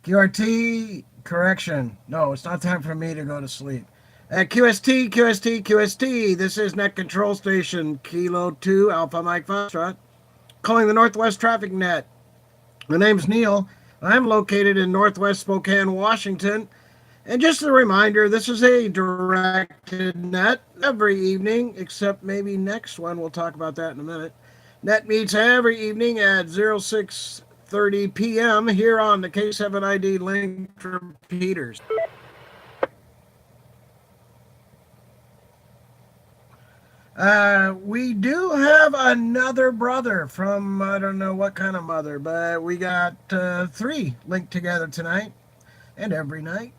QRT, correction. No, it's not time for me to go to sleep. QST, QST, QST. This is Net Control Station, Kilo 2, Alpha Mike Foxtrot, calling the Northwest Traffic Net. My name's Neil. I'm located in Northwest Spokane, Washington. And just a reminder, this is a directed net every evening, except maybe next one. We'll talk about that in a minute. Net meets every evening at 06:30 p.m. here on the K7ID linked repeaters. We do have another brother from, I don't know what kind of mother, but we got three linked together tonight and every night.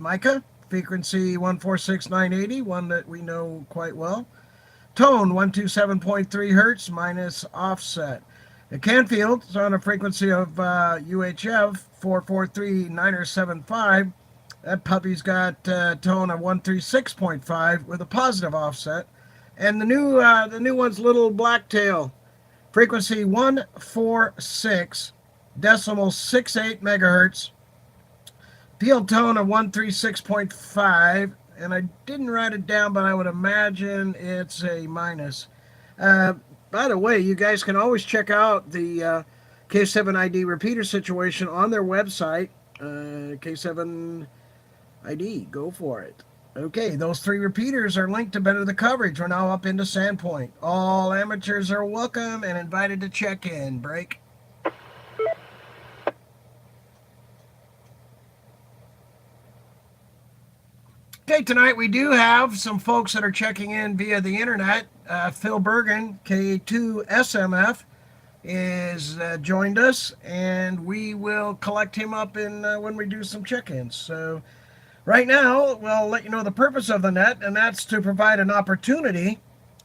Mica, frequency 146980, one that we know quite well. Tone 127.3 hertz minus offset. Canfield is on a frequency of UHF 443-975. That puppy's got tone of 136.5 with a positive offset. And the new one's little Blacktail, frequency 146.68 megahertz. Field tone of 136.5, and I didn't write it down, but I would imagine it's a minus. By the way, you guys can always check out the K7ID repeater situation on their website, K7ID. Go for it. Okay, those three repeaters are linked to better the coverage. We're now up into Sandpoint. All amateurs are welcome and invited to check in. Break. Okay, tonight we do have some folks that are checking in via the internet. Phil Bergen, K2SMF, is joined us, and we will collect him up in when we do some check-ins. So right now, we'll let you know the purpose of the net, and that's to provide an opportunity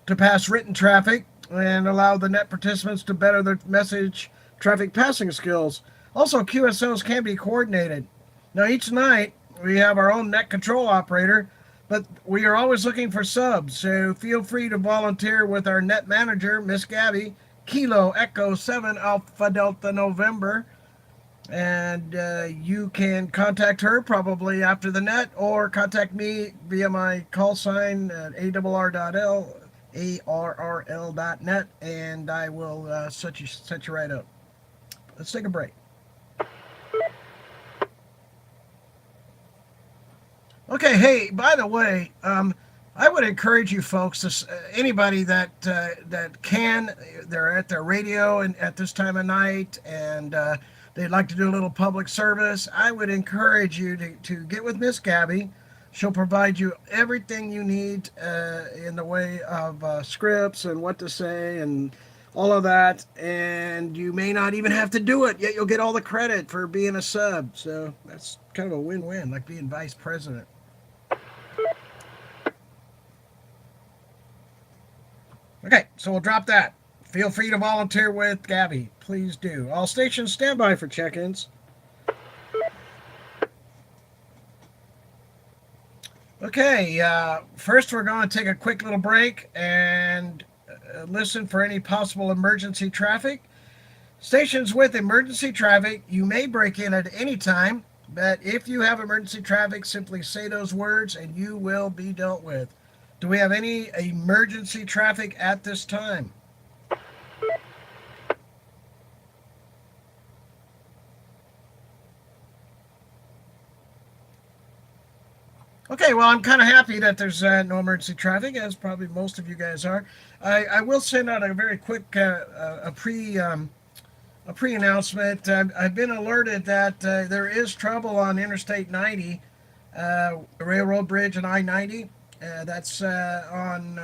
to pass written traffic and allow the net participants to better their message traffic passing skills. Also, QSOs can be coordinated. Now, each night, we have our own net control operator, but we are always looking for subs, so feel free to volunteer with our net manager, Miss Gabby, Kilo Echo 7 Alpha Delta November. And you can contact her probably after the net, or contact me via my call sign at arrl.net, and I will set you right up. Let's take a break. Okay, hey, by the way, I would encourage you folks, anybody that can, they're at their radio and at this time of night, and they'd like to do a little public service, I would encourage you to get with Miss Gabby. She'll provide you everything you need in the way of scripts and what to say and all of that, and you may not even have to do it, yet you'll get all the credit for being a sub. So that's kind of a win-win, like being vice president. Okay, so we'll drop that. Feel free to volunteer with Gabby. Please do. All stations stand by for check-ins. Okay, first we're going to take a quick little break and listen for any possible emergency traffic. Stations with emergency traffic, you may break in at any time, but if you have emergency traffic, simply say those words and you will be dealt with. Do we have any emergency traffic at this time? Okay, well, I'm kind of happy that there's no emergency traffic, as probably most of you guys are. I will send out a very quick pre-announcement. I've been alerted that there is trouble on Interstate 90, the railroad bridge and I-90. That's on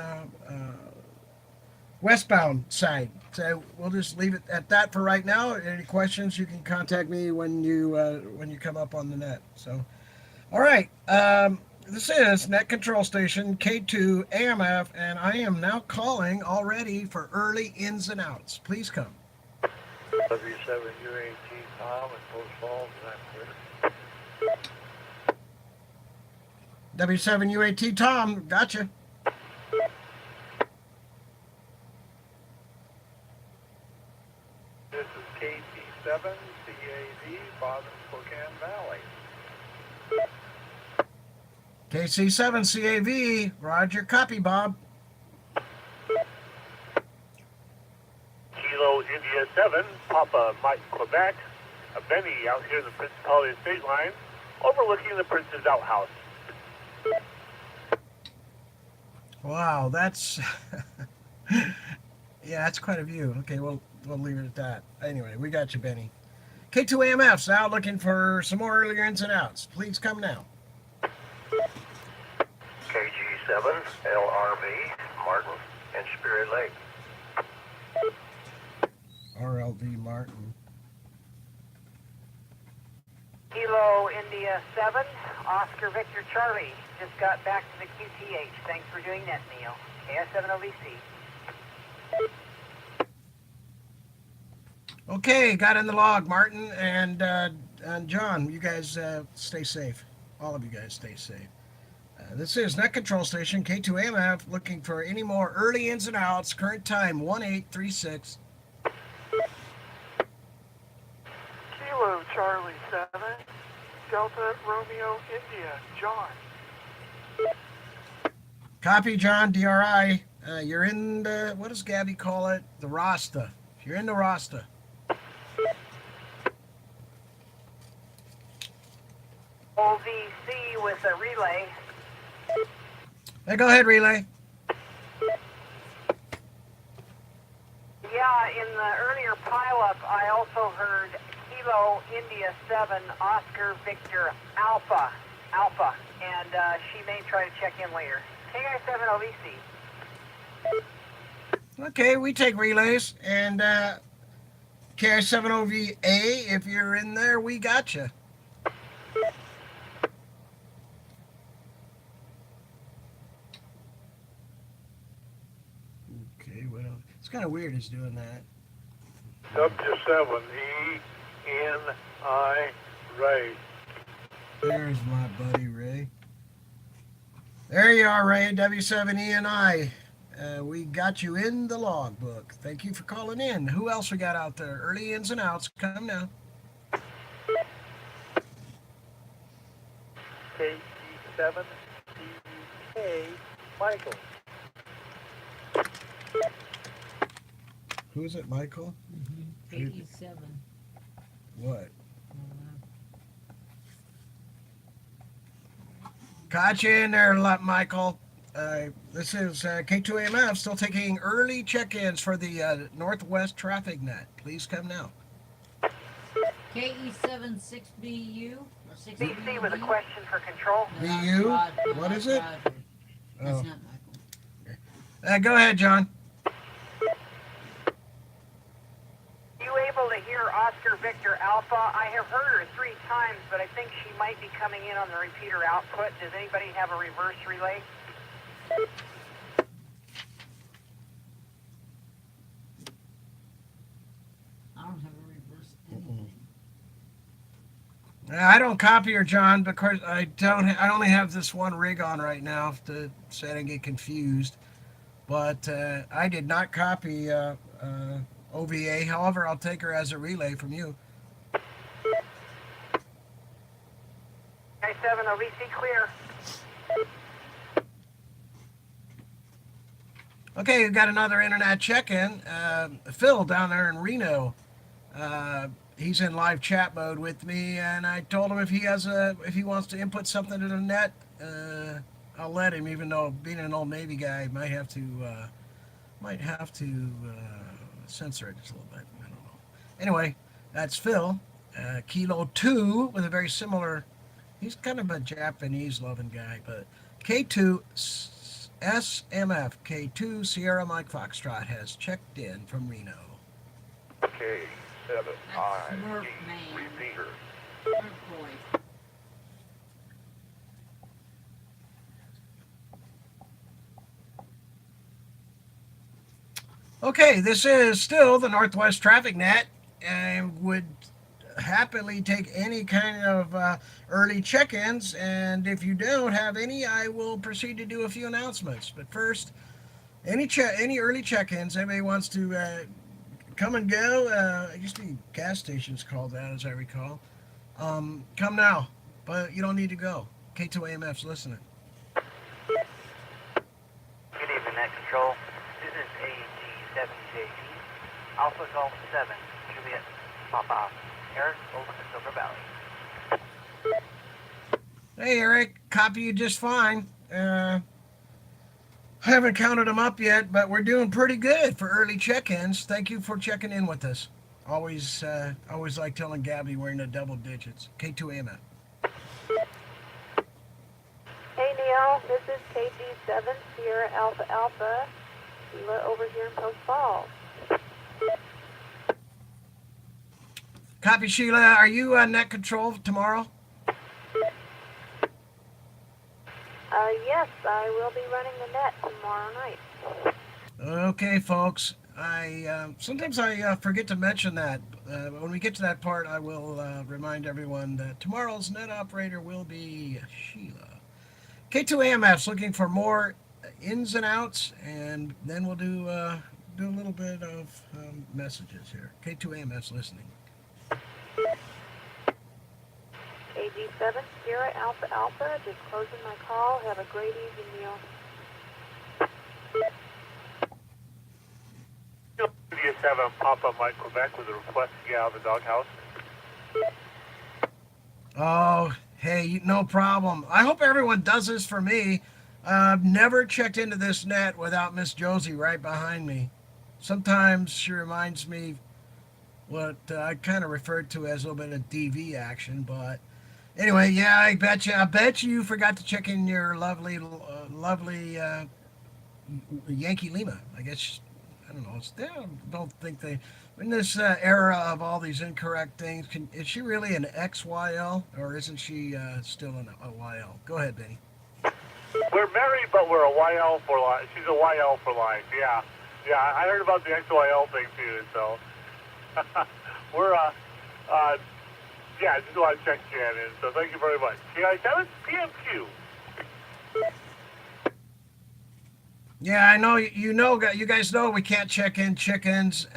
westbound side. So we'll just leave it at that for right now. Any questions, you can contact me when you come up on the net. So, all right. This is Net Control Station K2 AMF, and I am now calling already for early ins and outs. Please come. W7 UAT Tom in Post Falls, and I'm clear. W7 UAT Tom, gotcha. This is KP KC7CAV, Boston, Spokane Valley. KC7CAV, Roger, copy, Bob. Kilo India 7, Papa Mike, Quebec. Benny out here in the Principality State Line, overlooking the Prince's Outhouse. Wow, that's yeah, that's quite a view. Okay, we'll leave it at that. Anyway, we got you, Benny. K2AMF's now looking for some more earlier ins and outs. Please come now. KG7, LRV, Martin, and Spirit Lake. RLV Martin. Kilo India 7, Oscar Victor Charlie. Just got back to the QTH. Thanks for doing that, Neil. KS7OVC. Okay, got in the log, Martin and John. You guys stay safe. All of you guys stay safe. This is Net Control Station K2AMF looking for any more early ins and outs. Current time 1836. Kilo Charlie 7, Delta Romeo India, John. Copy, John, DRI. You're in the, what does Gabby call it? The Rasta. You're in the Rasta. OVC with a relay. Hey, go ahead, relay. Yeah, in the earlier pileup, I also heard Kilo India 7, Oscar Victor Alpha, and she may try to check in later. KI7OVC. Okay, we take relays. And KI7OVA, if you're in there, we got you. Okay, well, it's kind of weird he's doing that. W7ENI, Ray. There's my buddy Ray. There you are, Ray, W7ENI. We got you in the logbook. Thank you for calling in. Who else we got out there? Early ins and outs. Come now. KG7CK, Michael. Who is it, Michael? KE7. What? Got you in there, Michael. This is K2AMF, still taking early check-ins for the Northwest Traffic Net. Please come now. KE7 6BU or 6BU. BC with a question for control. BU? What is it? That's Oh. not Michael. Go ahead, John. You able to hear Oscar Victor Alpha? I have heard her 3 times, but I think she might be coming in on the repeater output. Does anybody have a reverse relay? I don't have a reverse anything. I don't copy her, John, because I only have this one rig on right now to so I don't get confused. But I did not copy OVA. However, I'll take her as a relay from you. I7 OVC clear. Okay, we've got another internet check-in. Phil down there in Reno. He's in live chat mode with me, and I told him if he wants to input something to the net, I'll let him. Even though being an old Navy guy, might have to censor it just a little bit. I don't know. Anyway, that's Phil. Kilo 2 with a very similar. He's kind of a Japanese-loving guy, but K2 SMF K2 Sierra Mike Foxtrot has checked in from Reno. K7ID, repeater. Smurf boy. Okay, this is still the Northwest Traffic Net and would happily take any kind of early check-ins, and if you don't have any, I will proceed to do a few announcements. But first, any early check-ins, anybody wants to come and go. It used to be gas stations called that, as I recall. Come now, but you don't need to go. K2AMF's listening. Good evening, Net Control. This is AG7JG, Alpha Golf 7, Juliet Papa, Eric, over the Silver Valley. Hey, Eric, copy you just fine. I haven't counted them up yet, but we're doing pretty good for early check-ins. Thank you for checking in with us. Always like telling Gabby we're in the double digits. K2AMF. Hey Neil, this is KG7 Sierra Alpha Alpha, Sheila over here in Post Falls. Copy, Sheila. Are you net control tomorrow? Yes, I will be running the net tomorrow night. Okay, folks. Sometimes I forget to mention that. When we get to that part, I will remind everyone that tomorrow's net operator will be Sheila. K2AMF's looking for more ins and outs, and then we'll do a little bit of messages here. K2AMF's listening. KG7 Sierra Alpha Alpha, just closing my call. Have a great evening, Neil. India 7 Papa Mike Quebec with a request to get out of the doghouse. Oh, hey, no problem. I hope everyone does this for me. I've never checked into this net without Miss Josie right behind me. Sometimes she reminds me what I kind of referred to as a little bit of DV action, but anyway, yeah, I bet you forgot to check in your lovely Yankee Lima. I guess, I don't know. I don't think they, in this era of all these incorrect things, is she really an XYL or isn't she still a YL? Go ahead, Benny. We're married, but we're a YL for life. She's a YL for life. Yeah, I heard about the XYL thing too. So we're yeah, just want to check in, and so thank you very much. KI7 PMQ. Yeah, I know. You guys know we can't check in chickens,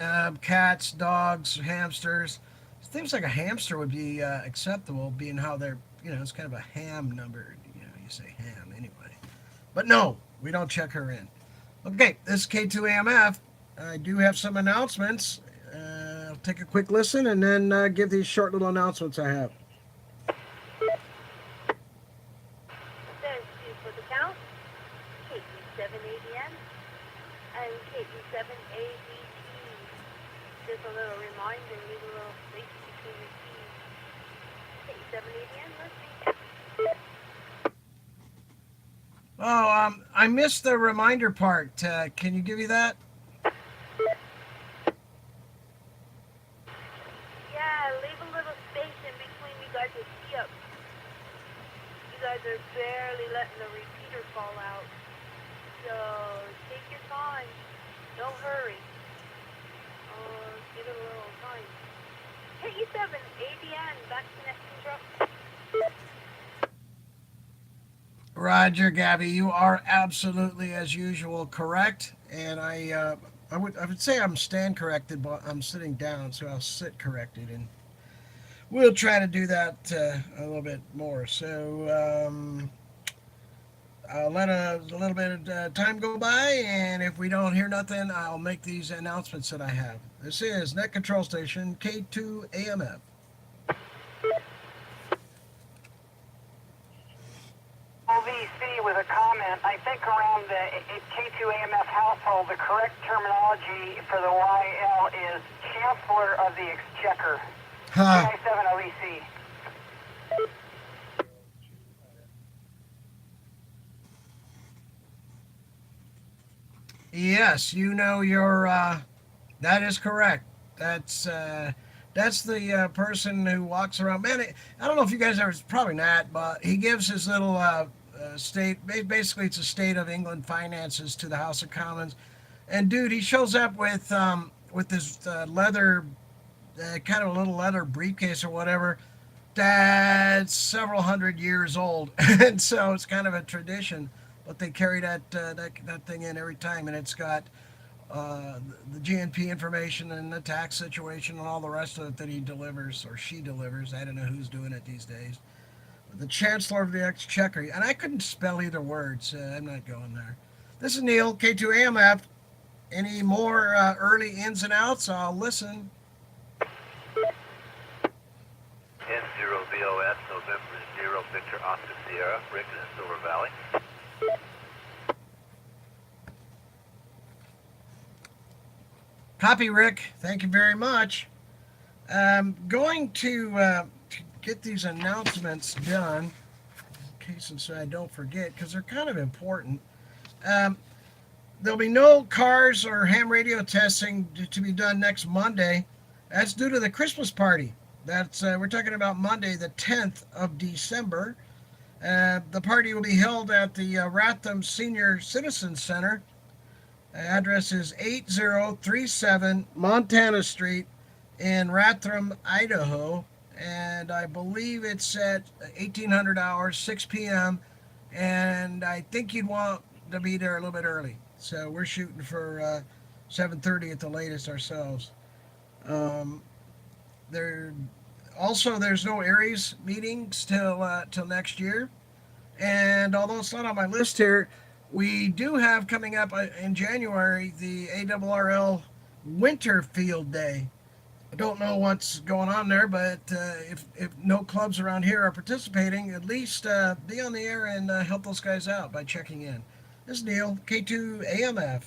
cats, dogs, hamsters. It seems like a hamster would be acceptable, being how they're, it's kind of a ham number. You say ham anyway. But no, we don't check her in. Okay, this is K2AMF. I do have some announcements. I'll take a quick listen and then give these short little announcements I have. Thank you for the count. KG7ADN and KG7ADT. Just a little reminder, leave a little space between the keys. KG7ADN, listening. Oh, I missed the reminder part. Can you give me that? Yeah, leave a little space in between you guys' skips. You guys are barely letting the repeater fall out. So take your time. Don't hurry. Give it a little time. KE7, ADN, back to net control. Roger, Gabby, you are absolutely, as usual, correct. And I would say I'm stand corrected, but I'm sitting down, so I'll sit corrected, and we'll try to do that a little bit more. So I'll let a little bit of time go by, and if we don't hear nothing, I'll make these announcements that I have. This is Net Control Station K2AMF. OVC with a comment. I think around the K2AMF household, the correct terminology for the YL is Chancellor of the Exchequer. Huh. K7 OVC. Yes, that is correct. That's the person who walks around. Man, I don't know if you guys ever, probably not, but he gives his little state, basically it's a state of England finances to the House of Commons. And dude, he shows up with this leather, kind of a little leather briefcase or whatever, that's several hundred years old. And so it's kind of a tradition, but they carry that thing in every time, and it's got the GNP information and the tax situation and all the rest of it that he delivers or she delivers. I don't know who's doing it these days. The Chancellor of the Exchequer, and I couldn't spell either word, so I'm not going there. This is Neil, K2AMF. Any more early ins and outs? I'll listen. N0 VOS, November 0, Victor Oscar Sierra, Rick in Silver Valley. Copy, Rick. Thank you very much. I'm going to get these announcements done, in case and so I don't forget, because they're kind of important. There'll be no KARS or ham radio testing to be done next Monday. That's due to the Christmas party. That's we're talking about Monday, the 10th of December. The party will be held at the Ratham Senior Citizens Center. Address is 8037 Montana Street in Ratham, Idaho. And I believe it's at 1800 hours, 6 p.m. And I think you'd want to be there a little bit early. So we're shooting for 7:30 at the latest ourselves. There's no Aries meetings till next year. And although it's not on my list here, we do have coming up in January the ARRL Winter Field Day. I don't know what's going on there, but if no clubs around here are participating, at least be on the air and help those guys out by checking in. This is Neil, K2AMF.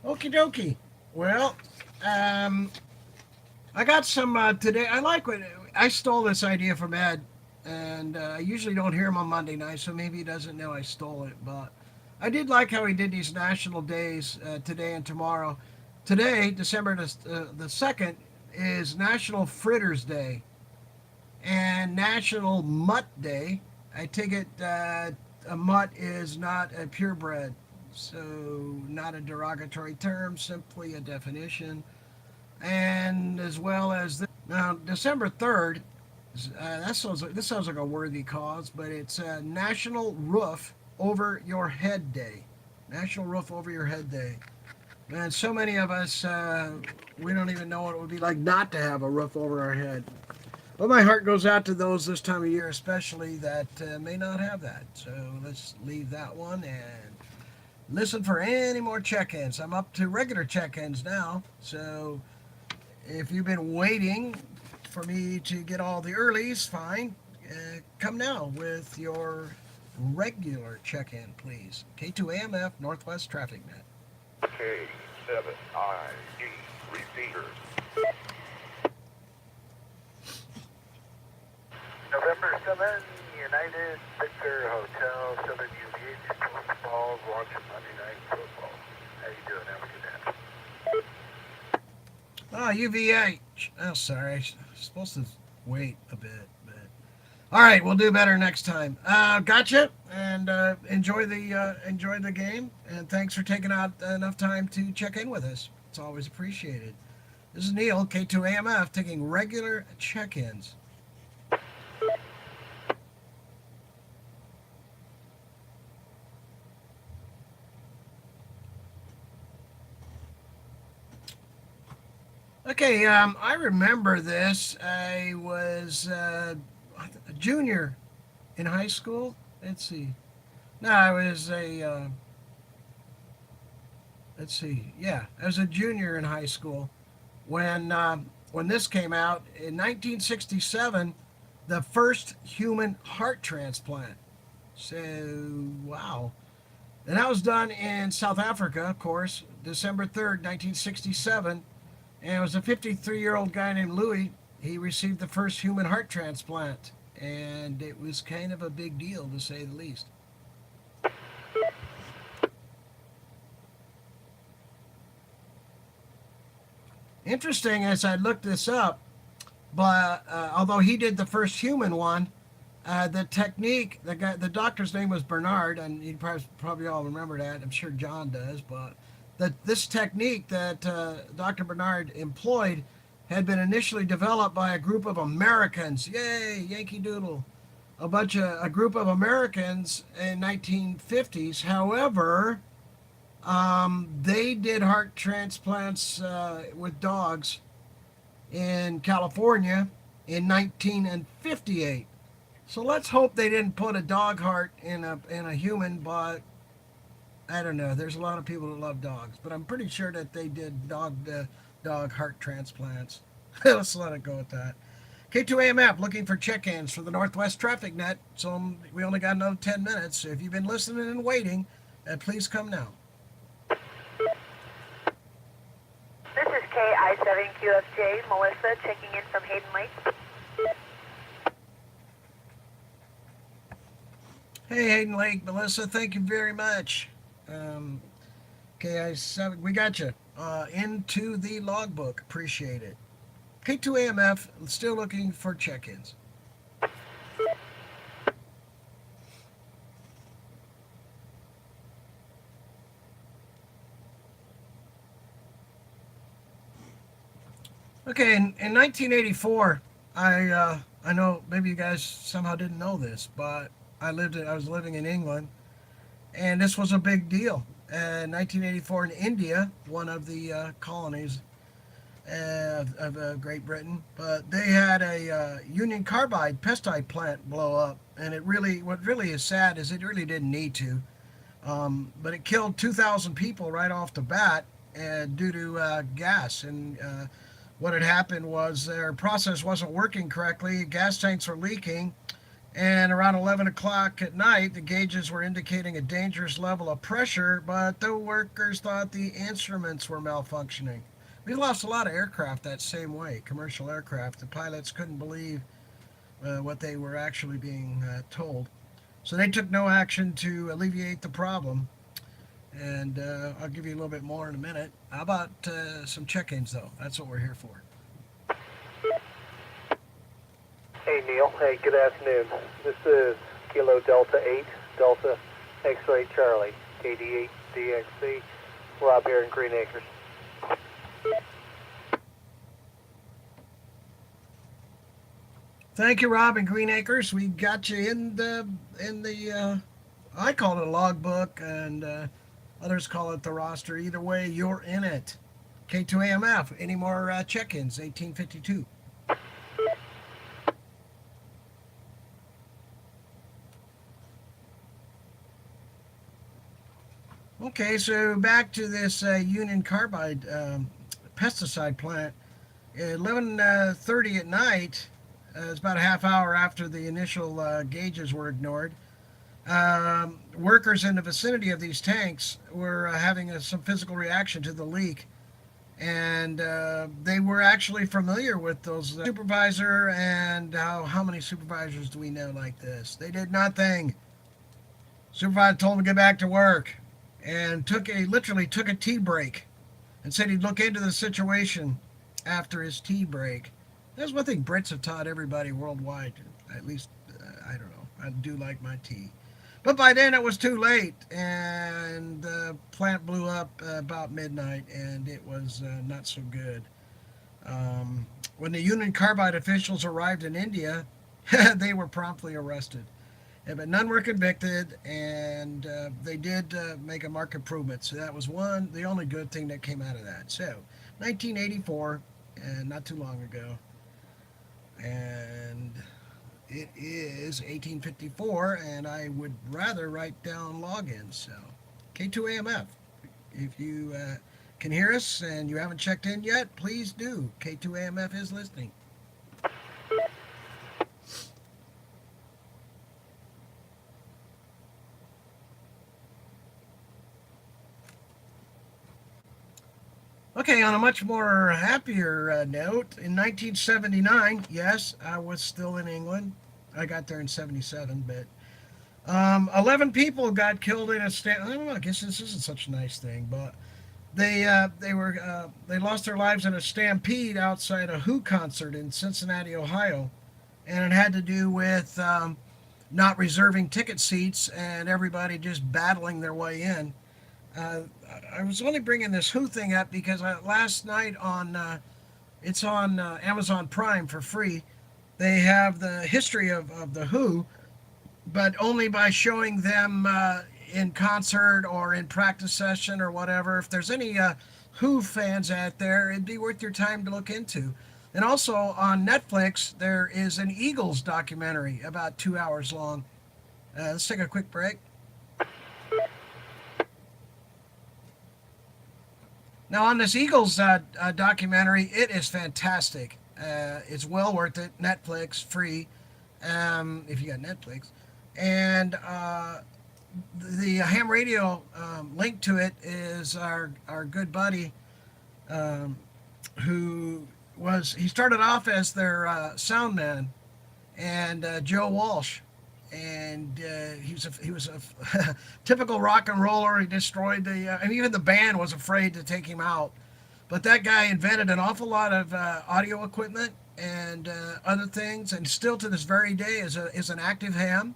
Okie dokie. Well, I got some today. I stole this idea from Ed, and I usually don't hear him on Monday night, so maybe he doesn't know I stole it. But I did like how he did these national days today and tomorrow. Today, December the 2nd, is National Fritters Day and National Mutt Day. I take it a mutt is not a purebred, so not a derogatory term, simply a definition. And as well as now, December 3rd, this sounds like a worthy cause, but it's National Roof Over Your Head Day. National Roof Over Your Head Day. Man, so many of us, we don't even know what it would be like not to have a roof over our head. But my heart goes out to those this time of year, especially that may not have that. So let's leave that one and listen for any more check-ins. I'm up to regular check-ins now, so if you've been waiting for me to get all the earlies, fine. Come now with your regular check-in, please. K2AMF Northwest Traffic Net. K7ID repeater. November 7, United Victor Hotel, 7 UVH, Twin Falls, watching Monday Night Football. How you doing? Have a good day. UVH. Oh, sorry. I was supposed to wait a bit, but all right, we'll do better next time. Gotcha, and enjoy the game, and thanks for taking out enough time to check in with us. It's always appreciated. This is Neil, K2AMF, taking regular check-ins. Okay, I remember this. I was a junior in high school. Let's see. No, I was a, let's see. Yeah, I was a junior in high school when this came out in 1967, the first human heart transplant. So, wow. And that was done in South Africa, of course, December 3rd, 1967. And it was a 53-year-old guy named Louis. He received the first human heart transplant. And it was kind of a big deal, to say the least. Interesting as I looked this up, but although he did the first human one, The technique, the doctor's name was Bernard, and you probably all remember that. I'm sure John does, but this technique that Dr. Bernard employed had been initially developed by a group of Americans. Yay, Yankee Doodle! A group of Americans in 1950s. However, they did heart transplants with dogs in California in 1958. So let's hope they didn't put a dog heart in a human, but I don't know. There's a lot of people that love dogs, but I'm pretty sure that they did dog heart transplants. Let's let it go with that. K2AMF looking for check-ins for the Northwest Traffic Net. So we only got another 10 minutes. So if you've been listening and waiting, please come now. This is KI7QFJ, Melissa checking in from Hayden Lake. Hey, Hayden Lake, Melissa, thank you very much. KI7, we got you into the logbook. Appreciate it. K2AMF, still looking for check-ins. Okay, in 1984, I know maybe you guys somehow didn't know this, but I was living in England, and this was a big deal. 1984 in India, one of the colonies of Great Britain, but they had a Union Carbide pesticide plant blow up, and what really is sad is it really didn't need to, but it killed 2,000 people right off the bat, due to gas. And what had happened was their process wasn't working correctly. Gas tanks were leaking, and around 11 o'clock at night, the gauges were indicating a dangerous level of pressure, but the workers thought the instruments were malfunctioning. We lost a lot of aircraft that same way, commercial aircraft. The pilots couldn't believe what they were actually being told. So they took no action to alleviate the problem. And I'll give you a little bit more in a minute. How about some check-ins, though? That's what we're here for. Hey, Neil. Hey, good afternoon. This is Kilo Delta 8, Delta X-Ray Charlie, KD8 DXC. Rob here in Green Acres. Thank you, Rob in Green Acres. We got you in the I call it a logbook, and others call it the roster. Either way, you're in it. K2AMF. Any more check-ins? 1852. Okay, so back to this Union Carbide pesticide plant. At 11:30 at night, it's about a half hour after the initial gauges were ignored. Workers in the vicinity of these tanks were having some physical reaction to the leak, and they were actually familiar with those supervisor. And how many supervisors do we know like this? They did nothing. Supervisor told them to get back to work, and literally took a tea break, and said he'd look into the situation after his tea break. That's one thing Brits have taught everybody worldwide. At least I don't know. I do like my tea. But by then it was too late, and the plant blew up about midnight, and it was not so good. When the Union Carbide officials arrived in India, they were promptly arrested. But none were convicted, and they did make a marked improvement. So that was the only good thing that came out of that. So 1984, and not too long ago. And it is 1854, and I would rather write down logins. So K2AMF, if you can hear us and you haven't checked in yet, please do. K2AMF is listening. Okay, on a much more happier note, in 1979, yes, I was still in England. I got there in 77, but 11 people got killed in a I don't know, I guess this isn't such a nice thing, but they lost their lives in a stampede outside a Who concert in Cincinnati, Ohio, and it had to do with not reserving ticket seats and everybody just battling their way in. I was only bringing this Who thing up because last night it's on Amazon Prime for free. They have the history of the Who, but only by showing them in concert or in practice session or whatever. If there's any Who fans out there, it'd be worth your time to look into. And also on Netflix, there is an Eagles documentary about 2 hours long. Let's take a quick break. Now on this Eagles documentary, it is fantastic. It's well worth it. Netflix, free, if you got Netflix. And the ham radio link to it is our good buddy he started off as their sound man, and Joe Walsh, and he was a typical rock and roller. He destroyed and even the band was afraid to take him out. But that guy invented an awful lot of audio equipment and other things, and still to this very day is an active ham.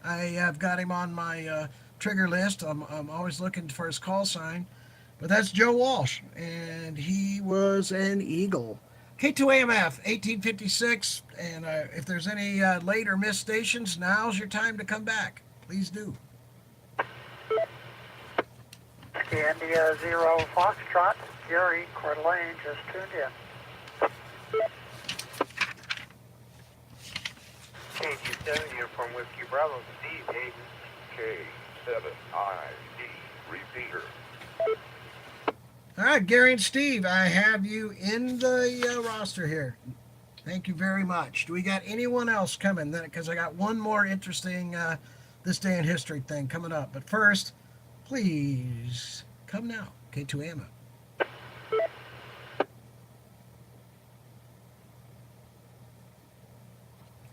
I have got him on my trigger list. I'm always looking for his call sign. But that's Joe Walsh, and he was an Eagle. K2AMF, 1856, and if there's any late or missed stations, now's your time to come back. Please do. India 0 Foxtrot, Gary, Coeur d'Alene, just tuned in. KG7, you're from Whiskey Bravo, Steve Hayden. K7ID, repeater. All right, Gary and Steve, I have you in the roster here. Thank you very much. Do we got anyone else coming? Because I got one more interesting this day in history thing coming up. But first, please come now. K2AMA.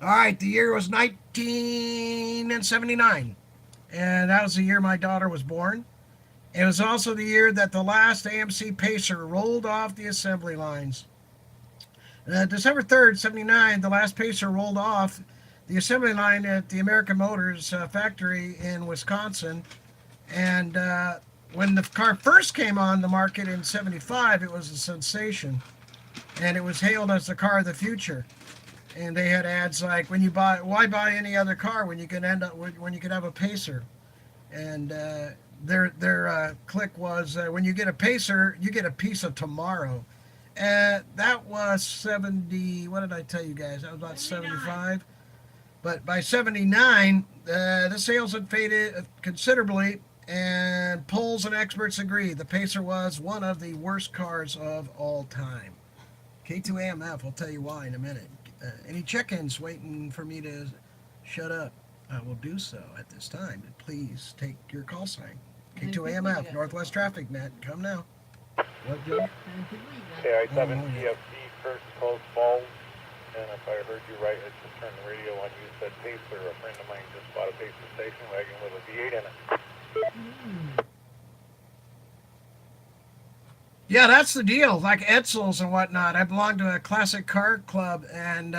All right, the year was 1979, and that was the year my daughter was born. It was also the year that the last AMC Pacer rolled off the assembly lines. December 3rd, 79, the last Pacer rolled off the assembly line at the American Motors factory in Wisconsin. And when the car first came on the market in 75, it was a sensation. And it was hailed as the car of the future. And they had ads like, why buy any other car when you can when you can have a Pacer? And their click was, when you get a Pacer, you get a piece of tomorrow. That was 70, what did I tell you guys? That was about 75. But by 79, the sales had faded considerably, and polls and experts agree the Pacer was one of the worst cars of all time. K2AMF, I'll tell you why in a minute. Any check-ins waiting for me to shut up? I will do so at this time. And please take your call sign. K2AMF, Northwest Traffic Net. Come now. What, Joe? KI7 TFC, First Coast Falls. And if I heard you right, I just turned the radio on. You said Pacer. A friend of mine just bought a Pacer station wagon with a V8 in it. Yeah, that's the deal. Like Edsels and whatnot. I belong to a classic car club, and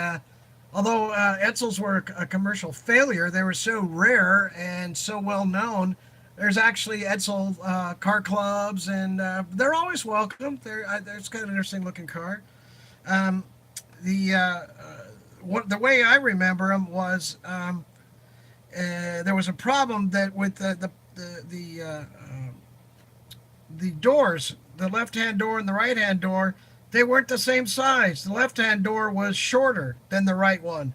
although Edsels were a commercial failure, they were so rare and so well known. There's actually Edsel car clubs, and they're always welcome. It's kind of an interesting looking car. The way I remember them was there was a problem that with the doors, the left-hand door and the right-hand door, they weren't the same size. The left-hand door was shorter than the right one.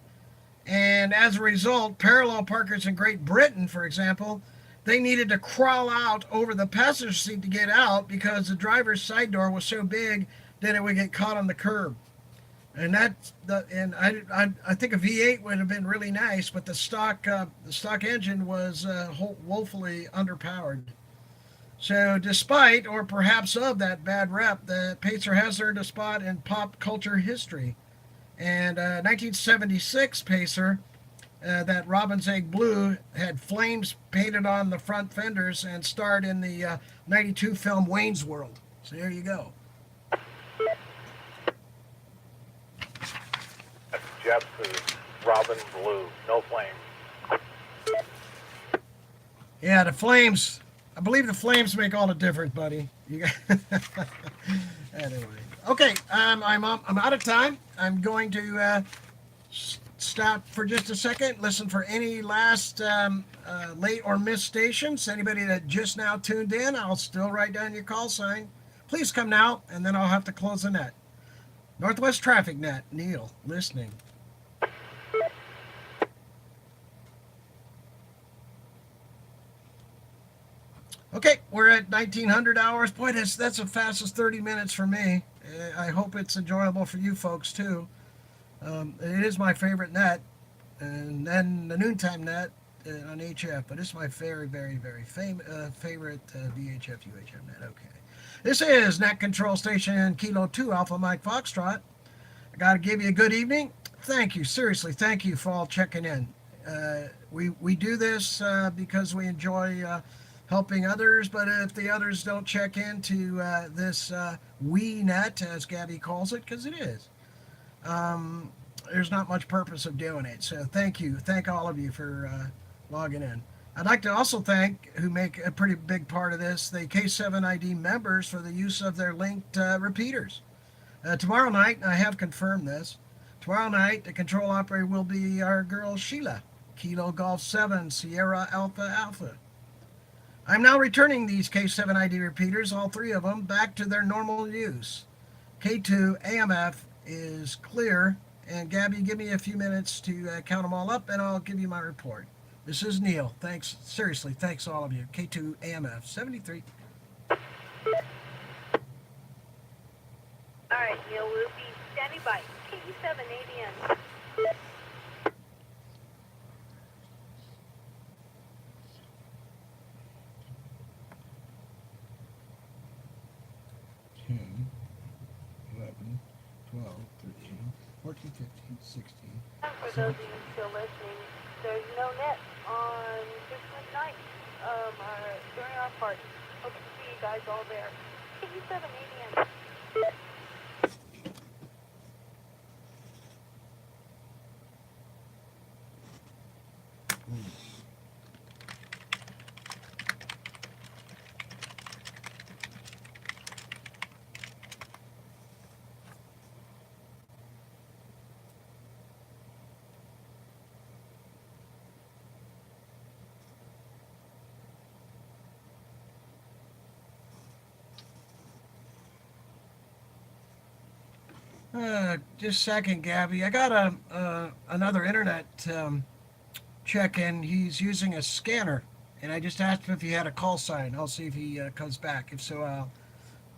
And as a result, parallel parkers in Great Britain, for example, they needed to crawl out over the passenger seat to get out because the driver's side door was so big that it would get caught on the curb. And I think a V8 would have been really nice, but the stock engine was woefully underpowered. So despite, or perhaps of, that bad rep, the Pacer has earned a spot in pop culture history. And 1976 Pacer, that Robin's Egg Blue, had flames painted on the front fenders and starred in the 92 film Wayne's World. So there you go. Jeff's is Robin Blue, no flames. Yeah, the flames. I believe the flames make all the difference, buddy. You got anyway. Okay, I'm out of time. I'm going to stop for just a second. Listen for any last late or missed stations. Anybody that just now tuned in, I'll still write down your call sign. Please come now, and then I'll have to close the net. Northwest Traffic Net, Neil, listening. Okay, we're at 1900 hours. Boy, that's the fastest 30 minutes for me. I hope it's enjoyable for you folks too. It is my favorite net, and then the noontime net on HF, but it's my very, very, very favorite VHF UHF net. Okay. This is Net Control Station Kilo 2 Alpha Mike Foxtrot. I got to give you a good evening. Thank you, seriously, thank you for all checking in. We do this because we enjoy helping others, but if the others don't check into this net, as Gabby calls it, because it is, there's not much purpose of doing it. So thank all of you for logging in. I'd like to also thank, who make a pretty big part of this, the K7ID members for the use of their linked repeaters. Tomorrow night, I have confirmed this, tomorrow night the control operator will be our girl Sheila, Kilo Golf 7 Sierra Alpha Alpha. I'm now returning these K7ID repeaters, all three of them, back to their normal use. K2 AMF is clear, and Gabby, give me a few minutes to count them all up, and I'll give you my report. This is Neil. Thanks, seriously, thanks all of you. K2 AMF 73. All right, Neil, we'll be standing by. KE7 ADN. For those of you still listening, there's no net on Christmas night during our party. Hope to see you guys all there. KE7 ADN. Just a second, Gabby. I got another internet check-in. He's using a scanner, and I just asked him if he had a call sign. I'll see if he comes back. If so,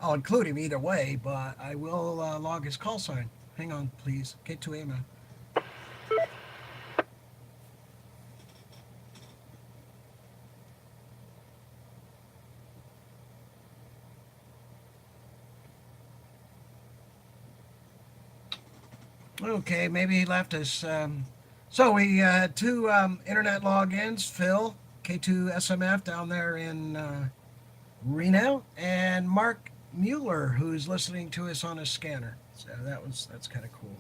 I'll include him either way, but I will log his call sign. Hang on, please. K2 AMA. Okay, maybe he left us. So we had two internet logins, Phil, K2 SMF down there in Reno, and Mark Mueller, who's listening to us on a scanner. So that's kind of cool.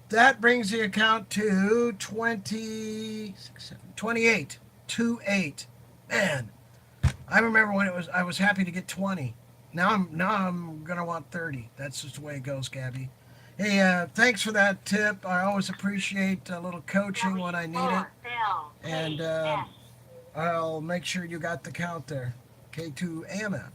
That brings the account to 28. 28. Man, I remember when I was happy to get 20. Now I'm gonna want 30. That's just the way it goes, Gabby. Hey, thanks for that tip. I always appreciate a little coaching when I need it. And I'll make sure you got the count there. K2 AMF.